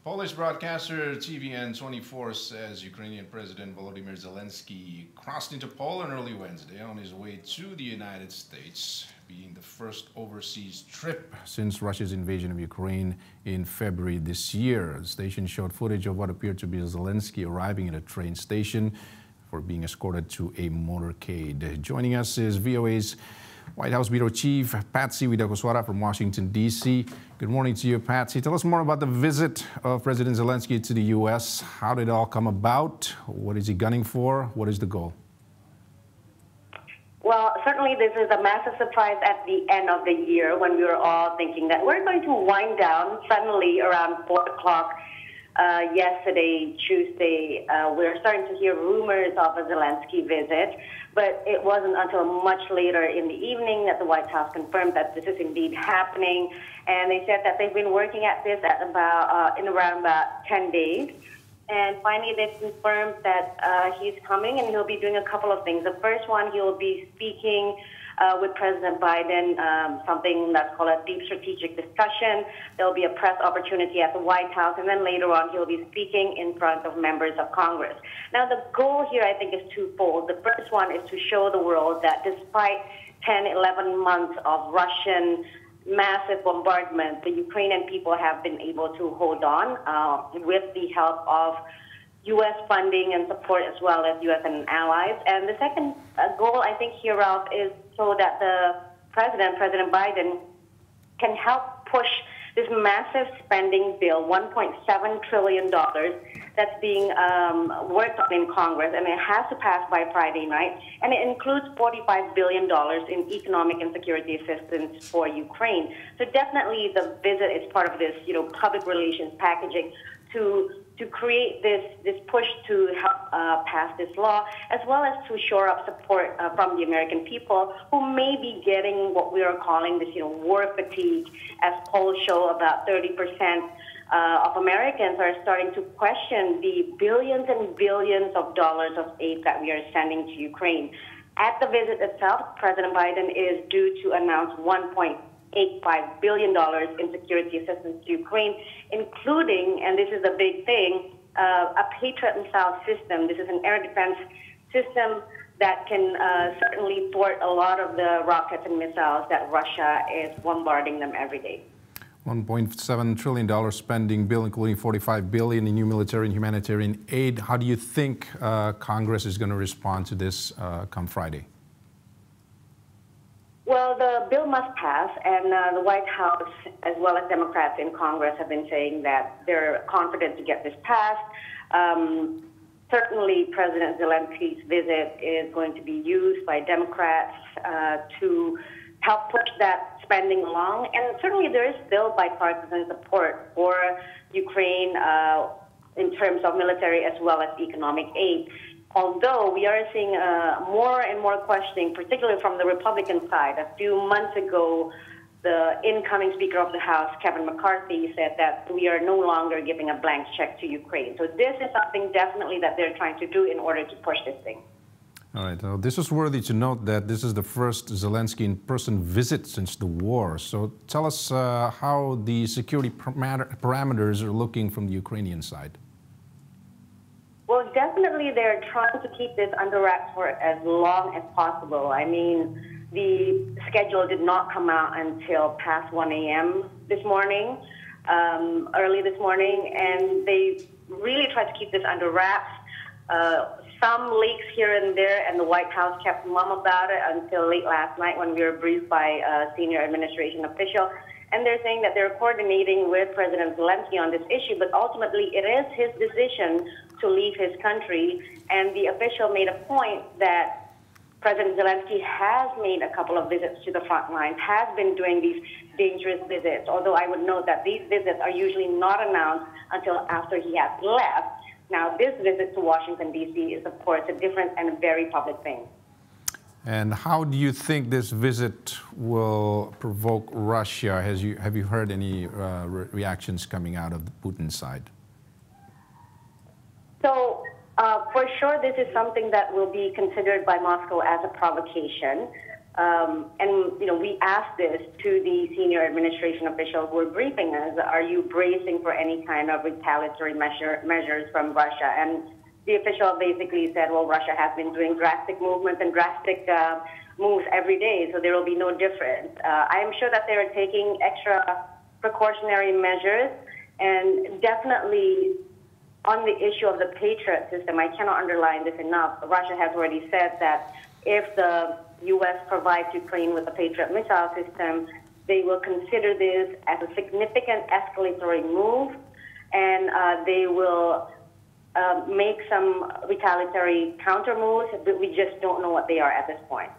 Polish broadcaster TVN24 says Ukrainian President Volodymyr Zelenskyy crossed into Poland early Wednesday on his way to the United States, being the first overseas trip since Russia's invasion of Ukraine in February this year. The station showed footage of what appeared to be Zelenskyy arriving at a train station for being escorted to a motorcade. Joining us is VOA's White House Bureau Chief Patsy Widakuswara from Washington, D.C. Good morning to you, Patsy. Tell us more about the visit of President Zelenskyy to the U.S. How did it all come about? What is he gunning for? What is the goal? Well, certainly this is a massive surprise at the end of the year when we were all thinking that we're going to wind down. Suddenly around 4 o'clock yesterday, Tuesday, we're starting to hear rumors of a Zelenskyy visit. But it wasn't until much later in the evening that the White House confirmed that this is indeed happening. And they said that they've been working at this at around about 10 days. And finally, they've confirmed that he's coming and he'll be doing a couple of things. The first one, he'll be speaking with President Biden, something that's called a deep strategic discussion. There'll be a press opportunity at the White House, and then later on he'll be speaking in front of members of Congress. Now, the goal here, I think, is twofold. The first one is to show the world that despite 10, 11 months of Russian massive bombardment, the Ukrainian people have been able to hold on with the help of U.S. funding and support, as well as U.S. and allies. And the second goal, I think, here, Ralph, is so that the President Biden, can help push this massive spending bill, $1.7 trillion, that's being worked on in Congress, and it has to pass by Friday night. And it includes $45 billion in economic and security assistance for Ukraine. So definitely the visit is part of this, public relations packaging to create this push to help pass this law, as well as to shore up support from the American people who may be getting what we are calling this, war fatigue. As polls show, about 30% of Americans are starting to question the billions and billions of dollars of aid that we are sending to Ukraine. At the visit itself, President Biden is due to announce $1.85 billion in security assistance to Ukraine, including, and this is a big thing, a Patriot missile system. This is an air defense system that can certainly thwart a lot of the rockets and missiles that Russia is bombarding them every day. $1.7 trillion spending bill, including $45 billion in new military and humanitarian aid. How do you think Congress is going to respond to this come Friday? Well, the bill must pass, and the White House, as well as Democrats in Congress, have been saying that they're confident to get this passed. Certainly, President Zelenskyy's visit is going to be used by Democrats to help push that spending along. And certainly, there is still bipartisan support for Ukraine in terms of military as well as economic aid. Although we are seeing more and more questioning, particularly from the Republican side. A few months ago, the incoming Speaker of the House, Kevin McCarthy, said that we are no longer giving a blank check to Ukraine. So this is something definitely that they're trying to do in order to push this thing. All right. This is worthy to note that this is the first Zelenskyy in-person visit since the war. So tell us how the security parameters are looking from the Ukrainian side. Well, definitely they're trying to keep this under wraps for as long as possible. I mean, the schedule did not come out until past 1 a.m. this morning, early this morning, and they really tried to keep this under wraps. Some leaks here and there, and the White House kept mum about it until late last night when we were briefed by a senior administration official. And they're saying that they're coordinating with President Zelenskyy on this issue, but ultimately it is his decision to leave his country. And the official made a point that President Zelenskyy has made a couple of visits to the front lines, has been doing these dangerous visits, although I would note that these visits are usually not announced until after he has left. Now, this visit to Washington, D.C. is, of course, a different and a very public thing. And how do you think this visit will provoke Russia? Have you heard any reactions coming out of Putin's side? So, for sure, this is something that will be considered by Moscow as a provocation. And we asked this to the senior administration officials who were briefing us. Are you bracing for any kind of retaliatory measures from Russia? And the official basically said, well, Russia has been doing drastic movements and drastic moves every day, so there will be no difference. I am sure that they are taking extra precautionary measures, and definitely on the issue of the Patriot system, I cannot underline this enough. Russia has already said that if the U.S. provides Ukraine with a Patriot missile system, they will consider this as a significant escalatory move, and they will make some retaliatory counter moves, but we just don't know what they are at this point.